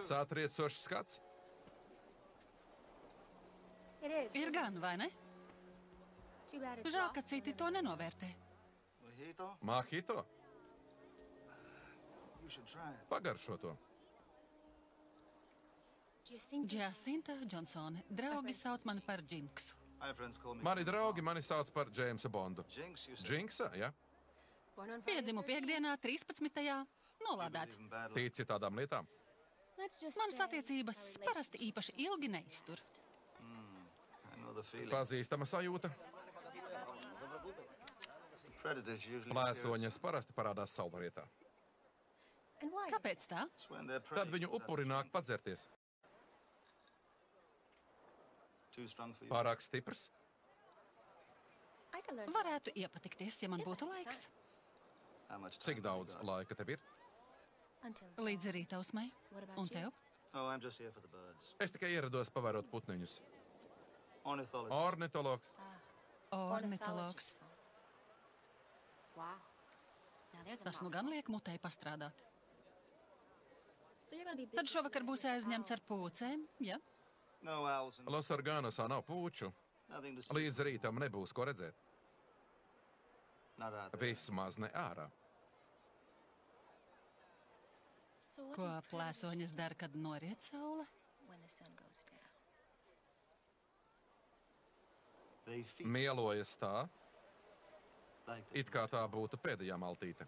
Satriecošs skats. Ir gan, vai ne? Žēl, ka citi to nenovērtē. Mojito? Pagaršo to. Jacinta Džonsone. Draugi sauc mani par Džinksu. Mani draugi mani sauc par Džeimsa Bondu. Džinksa, ja? Piedzimu piekdienā, 13. Nolādēti. Tici tādām lietām? Manas attiecības parasti īpaši ilgi neiztur. Pazīstama sajūta. Plēsoņas parasti parādās savvarietā. Kāpēc tā? Tad viņu upuri nāk padzerties. Pārāk stiprs? Varētu iepatikties, ja man būtu laiks. Cik daudz laika tev ir? Līdz rītausmai. Un tev? Es tikai ierados pavērot putniņus. Ornitologs. Ornitologs. Tas nu gan liek mutei pastrādāt. Tad šovakar būs aizņemts ar pūcēm, ja? Los Organosā nav pūču. Līdz rītam nebūs ko redzēt. Vismaz ne ārā. Ko plēsoņas dara, kad noriet saule? Mielojas tā, it kā tā būtu pēdējā maltīte.